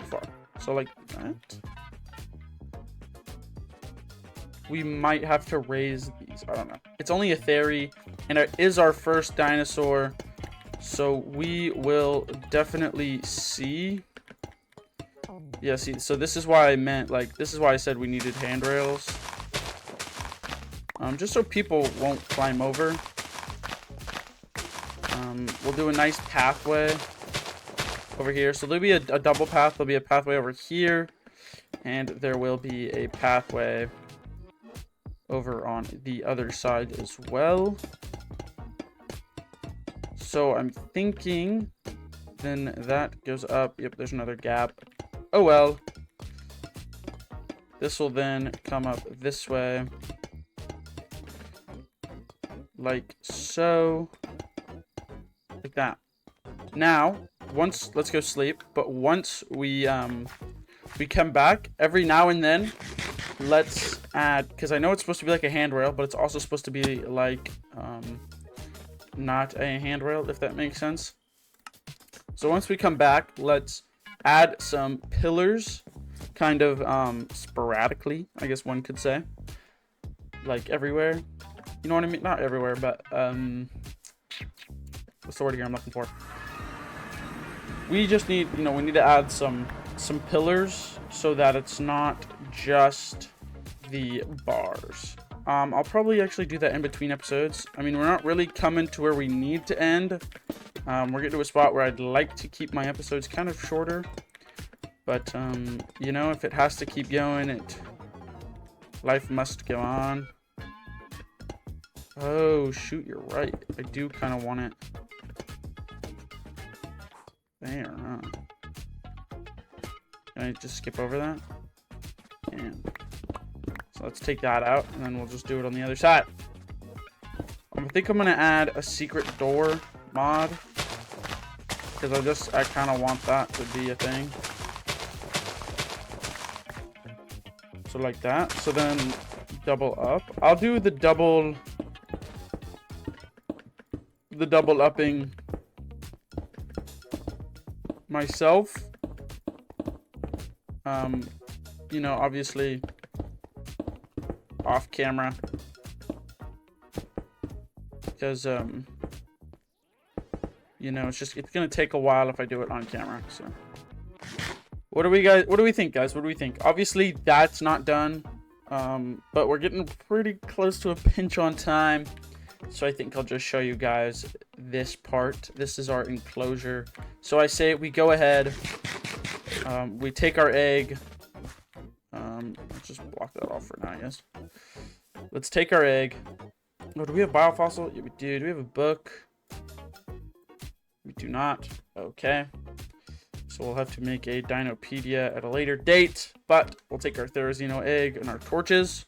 far. So like that. We might have to raise these. I don't know. It's only a theory, and it is our first dinosaur, so we will definitely see. Yeah, see, so this is why I meant, like, this is why I said we needed handrails. Just so people won't climb over. We'll do a nice pathway over here. So there'll be a double path. There'll be a pathway over here, and there will be a pathway over on the other side as well. So I'm thinking then that goes up. Yep, there's another gap. Oh well. This will then come up this way. Like so. Like that. Now, let's go sleep, but once we come back, every now and then, let's add, because I know it's supposed to be like a handrail, but it's also supposed to be like not a handrail, if that makes sense. So once we come back, let's add some pillars, kind of sporadically, I guess one could say, like everywhere. You know what I mean? Not everywhere, but what's the word here I'm looking for? We just need, we need to add some pillars so that it's not just the bars. I'll probably actually do that in between episodes. I mean, we're not really coming to where we need to end. We're getting to a spot where I'd like to keep my episodes kind of shorter. But, if it has to keep going, Life must go on. Oh, shoot, you're right. I do kind of want it there, huh? Can I just skip over that? Yeah. So let's take that out, and then we'll just do it on the other side. I think I'm going to add a secret door mod. Because I kind of want that to be a thing. So like that. So then double up. I'll do the double upping myself. You know, obviously off camera. Because you know, it's gonna take a while if I do it on camera. So what do we think, guys? What do we think? Obviously that's not done. But we're getting pretty close to a pinch on time. So I think I'll just show you guys this part. This is our enclosure. So I say we go ahead. We take our egg. Let's just block that off for now, I guess. Let's take our egg. Oh, do we have biofossil? Yeah, we do. Do we have a book? We do not. Okay. So we'll have to make a Dinopedia at a later date. But we'll take our Therizino egg and our torches.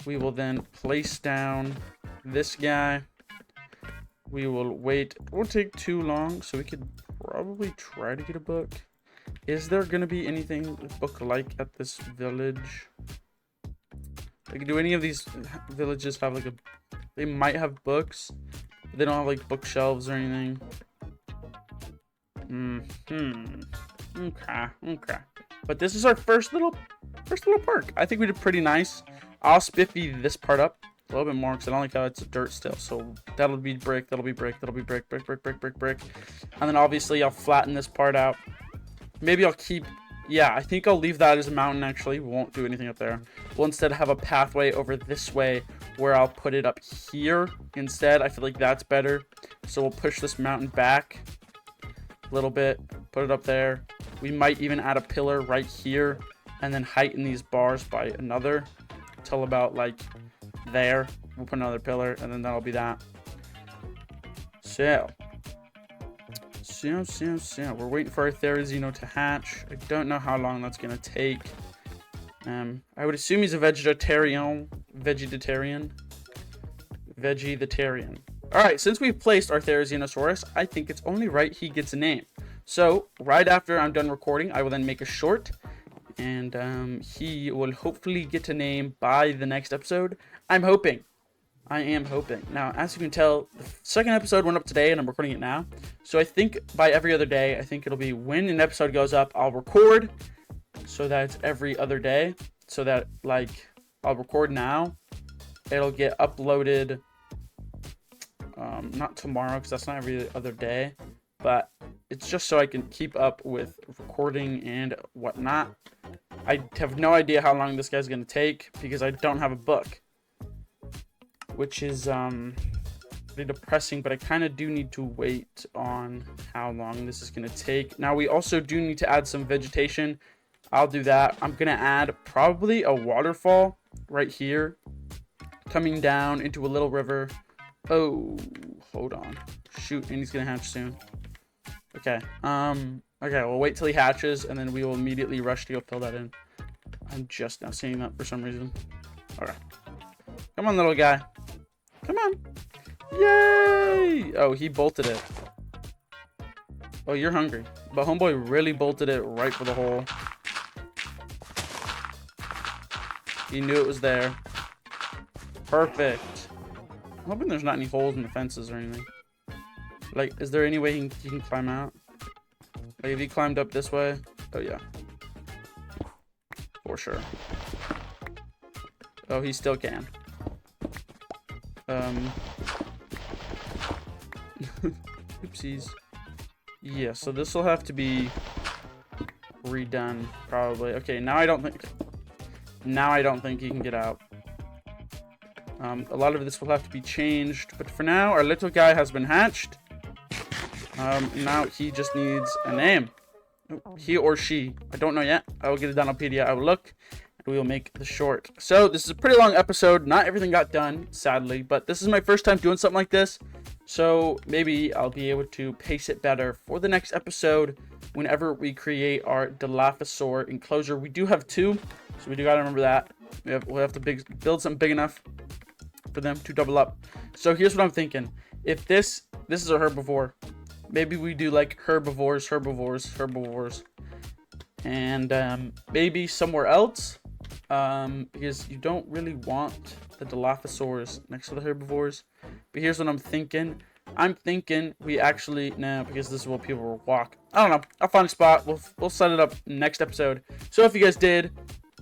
We will then place down this guy. We will wait. It won't take too long, so we could probably try to get a book. Is there going to be anything book-like at this village? Like, do any of these villages have like a... They might have books, but they don't have like bookshelves or anything. Okay. But this is our first little park. I think we did pretty nice. I'll spiffy this part up a little bit more because I don't like how it's dirt still. So that'll be brick, that'll be brick, that'll be brick. And then obviously I'll flatten this part out. Maybe I'll keep... Yeah, I think I'll leave that as a mountain, actually. We won't do anything up there. We'll instead have a pathway over this way where I'll put it up here instead. I feel like that's better. So we'll push this mountain back a little bit. Put it up there. We might even add a pillar right here. And then heighten these bars by another. Till about, like, there. We'll put another pillar. And then that'll be that. So... We're waiting for our Therizino to hatch. I don't know how long that's gonna take. I would assume he's a vegetarian. Alright, since we've placed our Therizinosaurus, I think it's only right he gets a name. So, right after I'm done recording, I will then make a short. And he will hopefully get a name by the next episode. I am hoping. Now, as you can tell, the second episode went up today, and I'm recording it now. So I think by every other day, I think it'll be when an episode goes up, I'll record. So that it's every other day. So that, like, I'll record now. It'll get uploaded, not tomorrow, because that's not every other day. But it's just so I can keep up with recording and whatnot. I have no idea how long this guy's going to take, because I don't have a book. Which is pretty depressing, but I kind of do need to wait on how long this is going to take. Now, we also do need to add some vegetation. I'll do that. I'm going to add probably a waterfall right here, coming down into a little river. Oh, hold on. Shoot, and he's going to hatch soon. Okay. Okay, we'll wait till he hatches, and then we will immediately rush to go fill that in. I'm just now seeing that for some reason. Okay. Come on, little guy. Come on. Yay! Oh, he bolted it. Oh, you're hungry. But homeboy really bolted it right for the hole. He knew it was there. Perfect. I'm hoping there's not any holes in the fences or anything. Like, is there any way he can climb out? Like, if he climbed up this way? Oh, yeah. For sure. Oh, he still can. Oopsies. Yeah, so this will have to be redone, probably. Okay, now I don't think he can get out. A lot of this will have to be changed, but for now, our little guy has been hatched. Now he just needs a name. He or she. I don't know yet. I will get a Dinopedia. I will look. we will make the short. So this is a pretty long episode. Not everything got done, sadly, but this is my first time doing something like this. So maybe I'll be able to pace it better for the next episode whenever we create our Dilophosaur enclosure. We do have 2, so we do got to remember that. We'll have to build something big enough for them to double up. So here's what I'm thinking. If this is a herbivore, maybe we do like herbivores, and maybe somewhere else, because you don't really want the Dilophosaurs next to the herbivores. But here's what I'm thinking. I'm thinking we actually, because this is what people will walk. I don't know. I'll find a spot. We'll set it up next episode. So if you guys did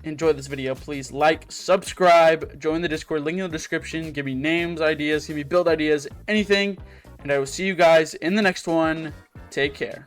enjoy this video, please like, subscribe, join the Discord, link in the description. Give me names, ideas, give me build ideas, anything. And I will see you guys in the next one. Take care.